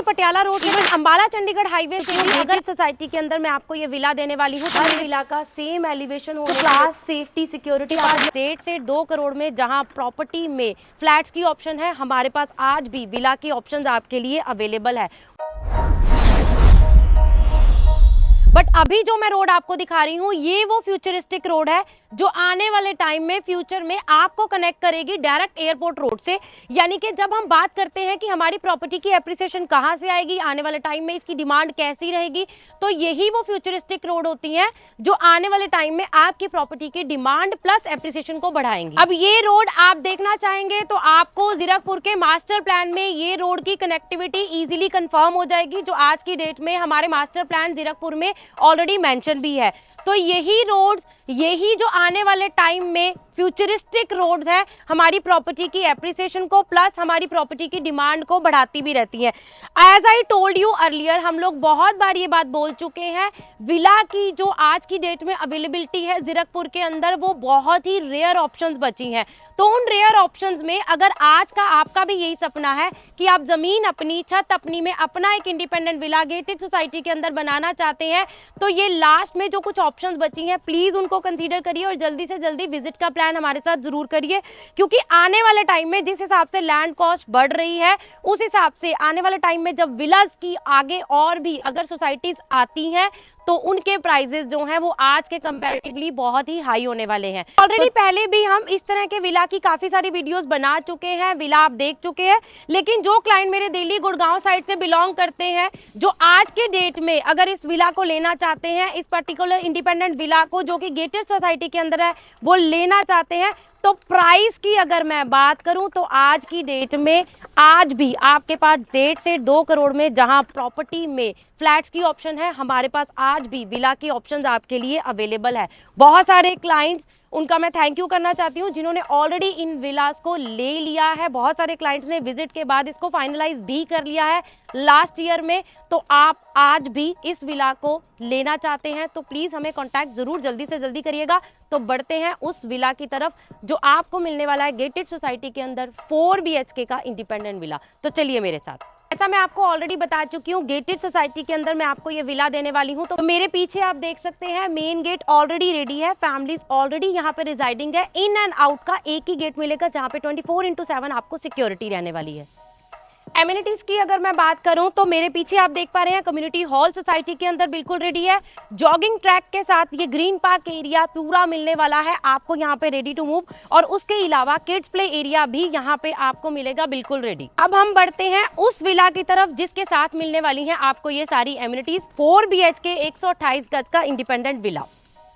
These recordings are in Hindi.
पटियाला रोड के अंबाला चंडीगढ़ हाईवे से भी अगर सोसाइटी के अंदर मैं आपको ये विला देने वाली हूँ। हर विला का सेम एलिवेशन होगा, क्लास सेफ्टी सिक्योरिटी 1.5 से 2 करोड़ में, जहाँ प्रॉपर्टी में फ्लैट्स की ऑप्शन है, हमारे पास आज भी विला की ऑप्शन आपके लिए अवेलेबल है। बट अभी जो मैं रोड आपको दिखा रही हूँ ये वो फ्यूचरिस्टिक रोड है जो आने वाले टाइम में फ्यूचर में आपको कनेक्ट करेगी डायरेक्ट एयरपोर्ट रोड से। यानी कि जब हम बात करते हैं कि हमारी प्रॉपर्टी की एप्रिसिएशन कहाँ से आएगी, आने वाले टाइम में इसकी डिमांड कैसी रहेगी, तो यही वो फ्यूचरिस्टिक रोड होती हैं जो आने वाले टाइम में आपकी प्रॉपर्टी की डिमांड प्लस एप्रिसिएशन को बढ़ाएंगी। अब ये रोड आप देखना चाहेंगे तो आपको जीरकपुर के मास्टर प्लान में ये रोड की कनेक्टिविटी इजीली कंफर्म हो जाएगी, जो आज की डेट में हमारे मास्टर प्लान जीरकपुर में ऑलरेडी मेंशन भी है। तो यही रोड्स, यही जो आने वाले टाइम में फ्यूचरिस्टिक रोड्स है, हमारी प्रॉपर्टी की एप्रिसिएशन को प्लस हमारी प्रॉपर्टी की डिमांड को बढ़ाती भी रहती है। As I told you earlier, हम लोग बहुत बार ये बात बोल चुके हैं, विला की जो आज की डेट में अवेलेबिलिटी है जीरकपुर के अंदर वो बहुत ही रेयर ऑप्शंस बची हैं। तो उन रेयर ऑप्शंस में अगर आज का आपका भी यही सपना है कि आप जमीन अपनी, छत अपनी में अपना एक इंडिपेंडेंट विला गेटेड सोसाइटी के अंदर बनाना चाहते हैं, तो ये लास्ट में जो कुछ ऑप्शंस बची हैं प्लीज उनको कंसीडर करिए और जल्दी से जल्दी विजिट का प्लान हमारे साथ जरूर करिए। क्योंकि आने वाले टाइम में जिस हिसाब से लैंड कॉस्ट बढ़ रही है, उस हिसाब से आने वाले टाइम में जब विलास की आगे और भी अगर सोसाइटीज आती हैं तो उनके प्राइजेस जो हैं वो आज के कंपैरेटिवली बहुत ही हाई होने वाले हैं। ऑलरेडी पहले भी हम इस तरह के विला की काफी सारी वीडियोस बना चुके हैं, विला आप देख चुके हैं। लेकिन जो क्लाइंट मेरे दिल्ली गुड़गांव साइड से बिलोंग करते हैं, जो आज के डेट में अगर इस विला को लेना चाहते हैं, इस पर्टिकुलर इंडिपेंडेंट विला को जो कि गेटेड सोसाइटी के अंदर है वो लेना चाहते हैं, तो प्राइस की अगर मैं बात करूं तो आज की डेट में आज भी आपके पास 1.5 से 2 करोड़ में जहां प्रॉपर्टी में फ्लैट्स की ऑप्शन है, हमारे पास आज भी विला की ऑप्शंस आपके लिए अवेलेबल है। बहुत सारे क्लाइंट्स, उनका मैं थैंक यू करना चाहती हूँ जिन्होंने ऑलरेडी इन विलास को ले लिया है। बहुत सारे क्लाइंट्स ने विजिट के बाद इसको फाइनलाइज भी कर लिया है लास्ट ईयर में। तो आप आज भी इस विला को लेना चाहते हैं तो प्लीज़ हमें कांटेक्ट ज़रूर जल्दी से जल्दी करिएगा। तो बढ़ते हैं उस विला की तरफ जो आपको मिलने वाला है गेटेड सोसाइटी के अंदर 4 BHK का इंडिपेंडेंट विला। तो चलिए मेरे साथ। ऐसा मैं आपको ऑलरेडी बता चुकी हूँ, गेटेड सोसाइटी के अंदर मैं आपको ये विला देने वाली हूँ। तो मेरे पीछे आप देख सकते हैं मेन गेट ऑलरेडी रेडी है, फैमिलीज ऑलरेडी यहाँ पे रिजाइडिंग है। इन एंड आउट का एक ही गेट मिलेगा जहाँ पे 24/7 आपको सिक्योरिटी रहने वाली है। एमिनिटीज की अगर मैं बात करूं तो मेरे पीछे आप देख पा रहे हैं कम्युनिटी हॉल सोसाइटी के अंदर बिल्कुल रेडी है। जॉगिंग ट्रैक के साथ ये ग्रीन पार्क एरिया पूरा मिलने वाला है आपको यहाँ पे रेडी टू मूव, और उसके अलावा किड्स प्ले एरिया भी यहाँ पे आपको मिलेगा बिल्कुल रेडी। अब हम बढ़ते हैं उस विला की तरफ जिसके साथ मिलने वाली है आपको ये सारी एमिनिटीज। 4 BHK 128 गज का इंडिपेंडेंट विला।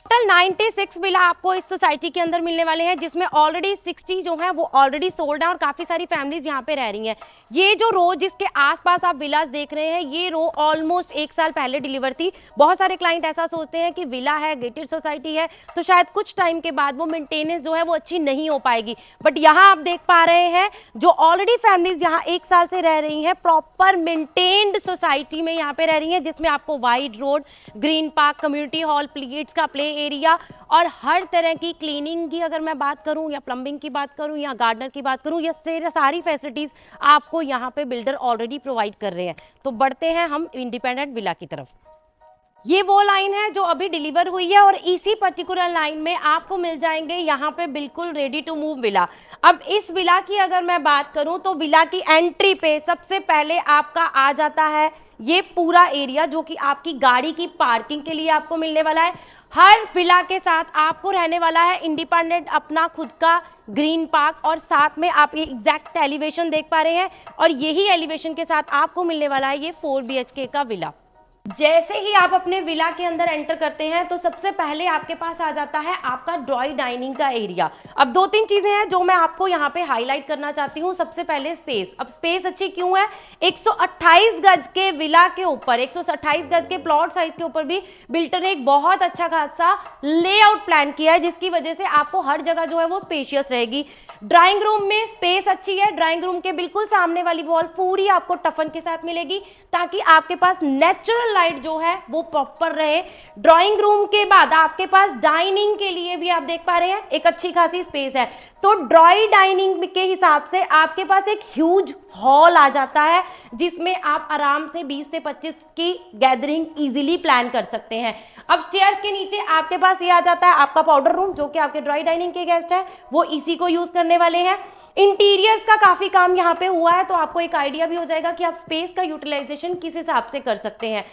टोटल 96 विला आपको इस सोसाइटी के अंदर मिलने वाले हैं, जिसमें ऑलरेडी 60 जो है वो ऑलरेडी सोल्ड है और काफी सारी फैमिलीज यहाँ पे रह रही हैं। ये जो रो जिसके आसपास आप विलास देख रहे हैं, ये रो ऑलमोस्ट 1 साल पहले डिलीवर थी। बहुत सारे क्लाइंट ऐसा सोचते हैं कि विला है, गेटेड सोसाइटी है, तो शायद कुछ टाइम के बाद वो मेंटेनेंस जो है वो अच्छी नहीं हो पाएगी। बट यहाँ आप देख पा रहे हैं जो ऑलरेडी फैमिलीज यहाँ 1 साल से रह रही हैं, प्रॉपर मेंटेन्ड सोसाइटी में यहाँ पे रह रही है, जिसमें आपको wide road, green park, community hall, kids का प्ले एरिया और हर तरह की क्लीनिंग की अगर मैं बात करूं या प्लम्बिंग की बात करूं या गार्डनर की बात करूं, ये सारी फैसिलिटीज आपको यहां पे बिल्डर ऑलरेडी प्रोवाइड कर रहे हैं। तो बढ़ते हैं हम इंडिपेंडेंट विला की तरफ। ये वो लाइन है जो अभी डिलीवर हुई है और इसी पर्टिकुलर लाइन में आपको मिल जाएंगे यहाँ पे बिल्कुल रेडी टू मूव विला। अब इस विला की अगर मैं बात करूं तो विला की एंट्री पे सबसे पहले आपका आ जाता है ये पूरा एरिया जो कि आपकी गाड़ी की पार्किंग के लिए आपको मिलने वाला है। हर विला के साथ आपको रहने वाला है इंडिपेंडेंट अपना खुद का ग्रीन पार्क, और साथ में आप ये एग्जैक्ट एलिवेशन देख पा रहे हैं, और यही एलिवेशन के साथ आपको मिलने वाला है ये 4 BHK का विला। जैसे ही आप अपने विला के अंदर एंटर करते हैं तो सबसे पहले आपके पास आ जाता है आपका ड्रॉई डाइनिंग का एरिया। अब 2-3 चीजें हैं जो मैं आपको यहाँ पे हाईलाइट करना चाहती हूँ। सबसे पहले स्पेस। अब स्पेस अच्छी क्यों है? 128 गज के विला के ऊपर, 128 गज के प्लॉट साइज के ऊपर भी बिल्डर ने एक बहुत अच्छा खासा लेआउट प्लान किया है, जिसकी वजह से आपको हर जगह जो है वो स्पेशियस रहेगी। ड्राइंग रूम में स्पेस अच्छी है। ड्राइंग रूम के बिल्कुल सामने वाली वॉल पूरी आपको टफन के साथ मिलेगी ताकि आपके पास नेचुरल नेचुरल लाइट जो है वो प्रॉपर रहे। ड्राइंग रूम के बाद आपके पास डाइनिंग के लिए भी आप देख पा रहे हैं एक अच्छी खासी स्पेस है। तो ड्राई डाइनिंग के हिसाब से आपके पास एक ह्यूज हॉल आ जाता है जिसमें आप आराम से 20 से 25 की गैदरिंग इजीली प्लान कर सकते हैं। अब स्टेयर्स के नीचे आपके पास ये आ जाता है आपका पाउडर रूम, जो कि आपके ड्राई डाइनिंग के गेस्ट है वो इसी को यूज करने वाले हैं। इंटीरियर्स का काफी काम यहाँ पे हुआ है, तो आपको एक आइडिया भी हो जाएगा कि आप स्पेस का यूटिलाइजेशन किस हिसाब से कर सकते हैं।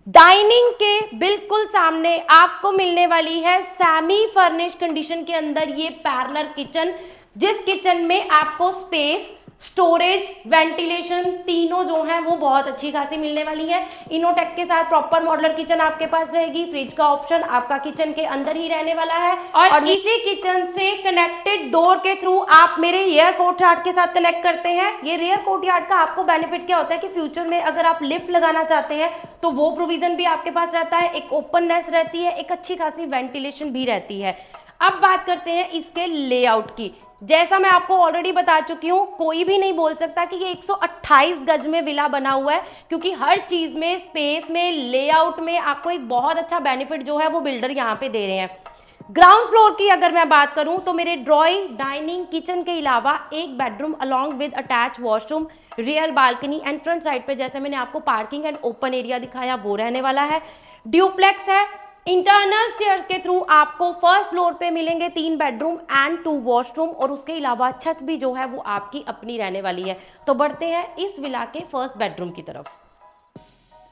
डाइनिंग के बिल्कुल सामने आपको मिलने वाली है सेमी फर्निश कंडीशन के अंदर ये पैरेलल किचन, जिस किचन में आपको स्पेस, स्टोरेज, वेंटिलेशन तीनों जो है वो बहुत अच्छी खासी मिलने वाली है। इनोटेक के साथ प्रॉपर मॉडुलर किचन आपके पास रहेगी। फ्रिज का ऑप्शन आपका किचन के अंदर ही रहने वाला है और इसी किचन से कनेक्टेड डोर के थ्रू आप मेरे रियर कोर्टयार्ड के साथ कनेक्ट करते हैं। ये रियर कोर्टयार्ड का आपको बेनिफिट क्या होता है कि फ्यूचर में अगर आप लिफ्ट लगाना चाहते हैं तो वो प्रोविजन भी आपके पास रहता है, एक ओपननेस रहती है, एक अच्छी खासी वेंटिलेशन भी रहती है। अब बात करते हैं इसके लेआउट की। जैसा मैं आपको ऑलरेडी बता चुकी हूँ, कोई भी नहीं बोल सकता कि ये 128 गज में विला बना हुआ है, क्योंकि हर चीज में, स्पेस में, लेआउट में आपको एक बहुत अच्छा बेनिफिट जो है वो बिल्डर यहाँ पे दे रहे हैं। ग्राउंड फ्लोर की अगर मैं बात करूं तो मेरे ड्रॉइंग, डाइनिंग, किचन के अलावा एक bedroom along with attach washroom, rear balcony and front side पे जैसे मैंने आपको पार्किंग एंड ओपन एरिया दिखाया वो रहने वाला है। ड्यूप्लेक्स है। इंटरनल स्टेयर्स के थ्रू आपको फर्स्ट फ्लोर पे मिलेंगे 3 बेडरूम एंड 2 वॉशरूम और उसके अलावा छत भी जो है वो आपकी अपनी रहने वाली है। तो बढ़ते हैं इस विला के फर्स्ट बेडरूम की तरफ।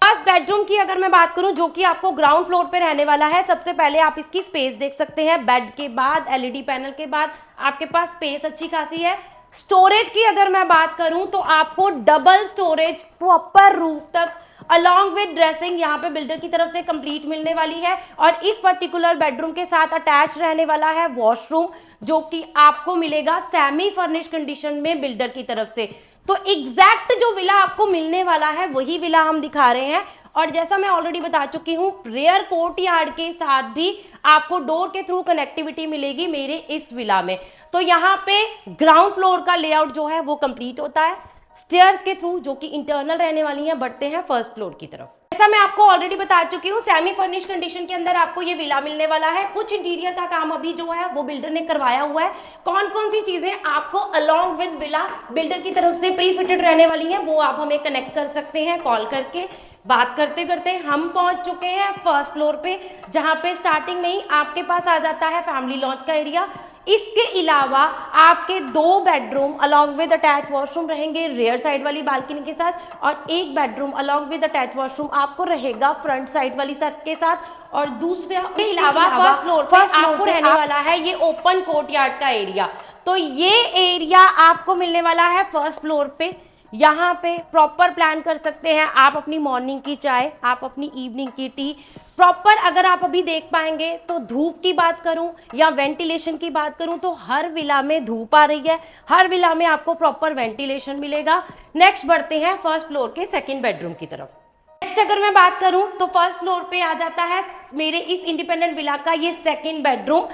फर्स्ट बेडरूम की अगर मैं बात करूं जो कि आपको ग्राउंड फ्लोर पे रहने वाला है, सबसे पहले आप इसकी स्पेस देख सकते हैं। बेड के बाद एलईडी पैनल के बाद आपके पास स्पेस अच्छी खासी है। स्टोरेज की अगर मैं बात करूं तो आपको डबल स्टोरेज प्रॉपर रूफ तक अलॉन्ग विद ड्रेसिंग यहाँ पे बिल्डर की तरफ से कंप्लीट मिलने वाली है। और इस पर्टिकुलर बेडरूम के साथ अटैच रहने वाला है वॉशरूम, जो कि आपको मिलेगा सेमी फर्निश कंडीशन में बिल्डर की तरफ से। तो एग्जैक्ट जो विला आपको मिलने वाला है वही विला हम दिखा रहे हैं। और जैसा मैं ऑलरेडी बता चुकी हूँ, रेयर कोर्टयार्ड के साथ भी आपको डोर के थ्रू कनेक्टिविटी मिलेगी मेरे इस विला में। तो यहाँ पे ग्राउंड फ्लोर का लेआउट जो है वो कंप्लीट होता है स्टेयर्स के थ्रू, जो कि इंटरनल रहने वाली हैं। बढ़ते हैं फर्स्ट फ्लोर की तरफ। जैसा मैं आपको ऑलरेडी बता चुकी हूँ, सेमी फर्निश कंडीशन के अंदर आपको ये विला मिलने वाला है। कुछ इंटीरियर का काम अभी जो है वो बिल्डर ने करवाया हुआ है। कौन कौन सी चीजें आपको अलॉन्ग विद विला बिल्डर की तरफ से प्री फिटेड रहने वाली हैं वो आप हमें कनेक्ट कर सकते हैं कॉल करके। बात करते करते हम पहुंच चुके हैं फर्स्ट फ्लोर पे, जहां पे स्टार्टिंग में ही आपके पास आ जाता है फैमिली लॉन्च का एरिया। इसके अलावा आपके 2 bedroom along with attach washroom रहेंगे रेयर साइड वाली बालकनी के साथ, और एक bedroom along with attach washroom आपको रहेगा फ्रंट साइड वाली छत के साथ। और दूसरे के अलावा फर्स्ट फ्लोर पे आपको रहने वाला है ये ओपन कोर्टयार्ड का एरिया। तो ये एरिया आपको मिलने वाला है फर्स्ट फ्लोर पे। यहाँ पे प्रॉपर प्लान कर सकते हैं आप अपनी मॉर्निंग की चाय, आप अपनी इवनिंग की टी प्रॉपर। अगर आप अभी देख पाएंगे तो धूप की बात करूं या वेंटिलेशन की बात करूं तो हर विला में धूप आ रही है, हर विला में आपको प्रॉपर वेंटिलेशन मिलेगा। नेक्स्ट बढ़ते हैं फर्स्ट फ्लोर के सेकंड बेडरूम की तरफ। नेक्स्ट अगर मैं बात करूं तो फर्स्ट फ्लोर पे आ जाता है मेरे इस इंडिपेंडेंट विला का ये सेकंड बेडरूम।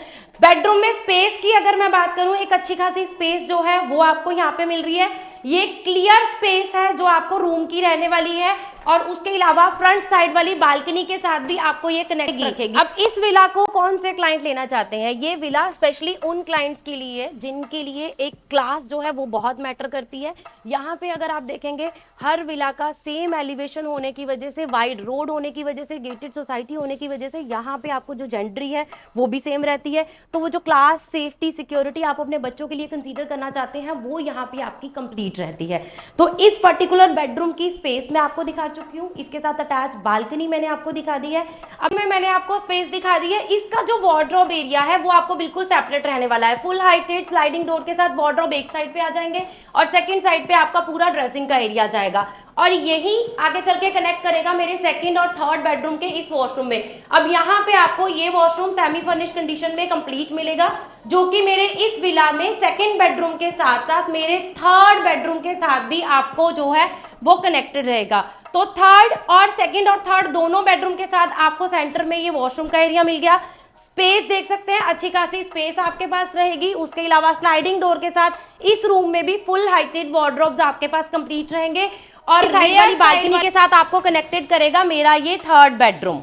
बेडरूम में स्पेस की अगर मैं बात करूं, एक अच्छी खासी स्पेस जो है वो आपको यहाँ पे मिल रही है। ये क्लियर स्पेस है जो आपको रूम की रहने वाली है, और उसके अलावा फ्रंट साइड वाली बालकनी के साथ भी आपको ये कनेक्ट दिखेगी। अब इस विला को कौन से क्लाइंट लेना चाहते हैं, ये विला स्पेशली उन क्लाइंट्स के लिए जिनके लिए एक क्लास जो है वो बहुत मैटर करती है। यहाँ पे अगर आप देखेंगे हर विला का सेम एलिवेशन होने की वजह से, वाइड रोड होने की वजह से, गेटेड सोसाइटी होने की वजह से यहाँ पे आपको जो जेंट्री है वो भी सेम रहती है। तो वो जो क्लास, सेफ्टी, सिक्योरिटी आप अपने बच्चों के लिए कंसीडर करना चाहते हैं वो यहाँ पे आपकी कंप्लीट रहती है। तो इस पर्टिकुलर बेडरूम की स्पेस मैं आपको दिखा चुकी हूँ, इसके साथ अटैच बालकनी मैंने आपको दिखा दी है। अब मैंने आपको स्पेस दिखा दी है। इसका जो वार्डरोब एरिया है वो आपको बिल्कुल सेपरेट रहने वाला है। फुल हाइटेड स्लाइडिंग डोर के साथ वार्डरोब एक साइड पे आ जाएंगे और सेकंड साइड पे आपका पूरा ड्रेसिंग का एरिया जाएगा, और यही आगे चल के कनेक्ट करेगा मेरे सेकंड और थर्ड बेडरूम के इस वॉशरूम में। अब यहाँ पे आपको ये वॉशरूम सेमी फर्निश कंडीशन में कंप्लीट मिलेगा, जो कि मेरे इस विला में सेकंड बेडरूम के साथ साथ मेरे थर्ड बेडरूम के साथ भी आपको जो है वो कनेक्टेड रहेगा। तो थर्ड और सेकंड और थर्ड दोनों बेडरूम के साथ आपको सेंटर में ये वॉशरूम का एरिया मिल गया। स्पेस देख सकते हैं, अच्छी खासी स्पेस आपके पास रहेगी। उसके अलावा स्लाइडिंग डोर के साथ इस रूम में भी फुल हाइटेड वार्डरोब्स आपके पास कंप्लीट रहेंगे, और साइड वाली बालकनी के साथ आपको कनेक्टेड करेगा मेरा ये थर्ड बेडरूम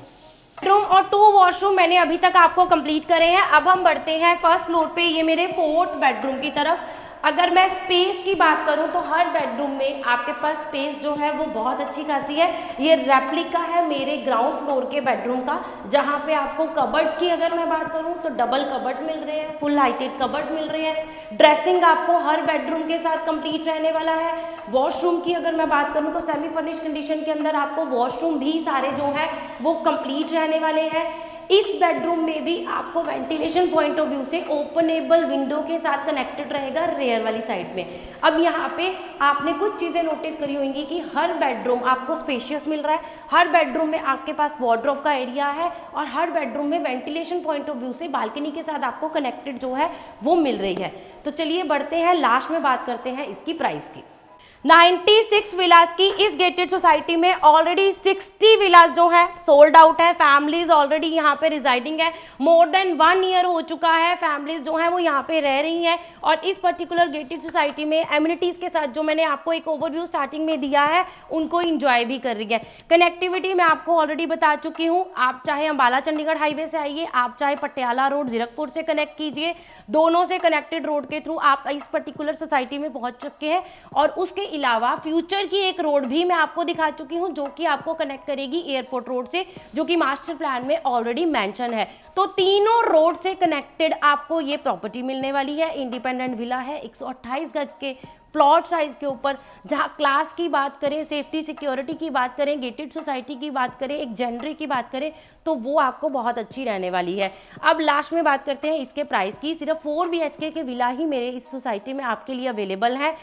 और 2 वॉशरूम मैंने अभी तक आपको कंप्लीट करे हैं। अब हम बढ़ते हैं फर्स्ट फ्लोर पे, ये मेरे 4th बेडरूम की तरफ। अगर मैं स्पेस की बात करूं तो हर बेडरूम में आपके पास स्पेस जो है वो बहुत अच्छी खासी है। ये रेप्लिका है मेरे ग्राउंड फ्लोर के बेडरूम का, जहां पे आपको कबर्ड्स की अगर मैं बात करूं तो डबल कबर्ड्स मिल रहे हैं, फुल हाइटेड कबर्ड्स मिल रहे हैं। ड्रेसिंग आपको हर बेडरूम के साथ कंप्लीट रहने वाला है। वॉशरूम की अगर मैं बात करूं तो सेमी फर्निश कंडीशन के अंदर आपको वॉशरूम भी सारे जो है वो कंप्लीट रहने वाले हैं। इस बेडरूम में भी आपको वेंटिलेशन पॉइंट ऑफ व्यू से ओपनेबल विंडो के साथ कनेक्टेड रहेगा रेयर वाली साइड में। अब यहाँ पे आपने कुछ चीज़ें नोटिस करी होंगी कि हर बेडरूम आपको स्पेशियस मिल रहा है, हर बेडरूम में आपके पास वार्डरोब का एरिया है और हर बेडरूम में वेंटिलेशन पॉइंट ऑफ व्यू से बालकनी के साथ आपको कनेक्टेड जो है वो मिल रही है। तो चलिए बढ़ते हैं, लास्ट में बात करते हैं इसकी प्राइस की। 96 विलास की इस गेटेड सोसाइटी में ऑलरेडी 60 विलास जो है सोल्ड आउट है। फैमिलीज ऑलरेडी यहाँ पे रिजाइडिंग है, मोर देन 1 ईयर हो चुका है, फैमिलीज जो है वो यहाँ पे रह रही हैं। और इस पर्टिकुलर गेटेड सोसाइटी में एमिनिटीज के साथ जो मैंने आपको एक ओवरव्यू स्टार्टिंग में दिया है उनको इंजॉय भी कर रही है। कनेक्टिविटी मैं आपको ऑलरेडी बता चुकी हूँ, आप चाहे अम्बाला चंडीगढ़ हाईवे से आइए, आप चाहे पटियाला रोड जीरकपुर से कनेक्ट कीजिए, दोनों से कनेक्टेड रोड के थ्रू आप इस पर्टिकुलर सोसाइटी में पहुंच चुके हैं। और उसके अलावा फ्यूचर की एक रोड भी मैं आपको दिखा चुकी हूं जो कि आपको कनेक्ट करेगी एयरपोर्ट रोड से, जो कि मास्टर प्लान में ऑलरेडी मेंशन है। तो तीनों रोड से कनेक्टेड आपको ये प्रॉपर्टी मिलने वाली है। इंडिपेंडेंट विला है 128 गज के प्लॉट साइज के ऊपर, जहां क्लास की बात करें, सेफ्टी सिक्योरिटी की बात करें, गेटेड सोसाइटी की बात करें, एक जेनरी की बात करें तो वो आपको बहुत अच्छी रहने वाली है। अब लास्ट में बात करते हैं इसके प्राइस की। सिर्फ 4 BHK के विला ही मेरे इस सोसाइटी में आपके लिए अवेलेबल है।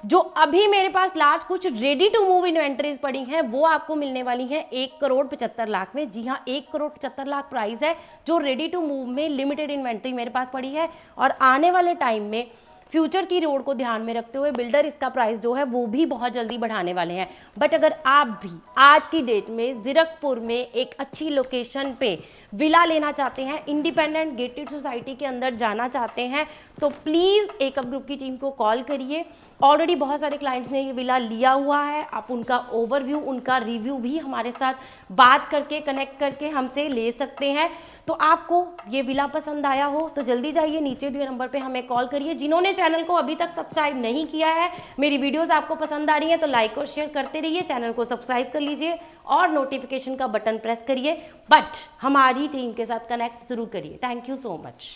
जो अभी मेरे पास लास्ट कुछ रेडी टू मूव इन्वेंटरीज पड़ी हैं वो आपको मिलने वाली हैं 1,75,00,000 में। जी हाँ, 1,75,00,000 प्राइस है जो रेडी टू मूव में लिमिटेड इन्वेंटरी मेरे पास पड़ी है। और आने वाले टाइम में फ्यूचर की रोड को ध्यान में रखते हुए बिल्डर इसका प्राइस जो है वो भी बहुत जल्दी बढ़ाने वाले हैं। बट अगर आप भी आज की डेट में जीरकपुर में एक अच्छी लोकेशन पे विला लेना चाहते हैं, इंडिपेंडेंट गेटेड सोसाइटी के अंदर जाना चाहते हैं, तो प्लीज़ एकअप ग्रुप की टीम को कॉल करिए। ऑलरेडी बहुत सारे क्लाइंट्स ने ये विला लिया हुआ है, आप उनका ओवरव्यू, उनका रिव्यू भी हमारे साथ बात करके कनेक्ट करके हमसे ले सकते हैं। तो आपको ये विला पसंद आया हो तो जल्दी जाइए, नीचे दिए नंबर पे हमें कॉल करिए। जिन्होंने चैनल को अभी तक सब्सक्राइब नहीं किया है, मेरी वीडियोस आपको पसंद आ रही हैं तो लाइक और शेयर करते रहिए, चैनल को सब्सक्राइब कर लीजिए और नोटिफिकेशन का बटन प्रेस करिए। बट हमारी टीम के साथ कनेक्ट जरूर करिए। Thank you so much.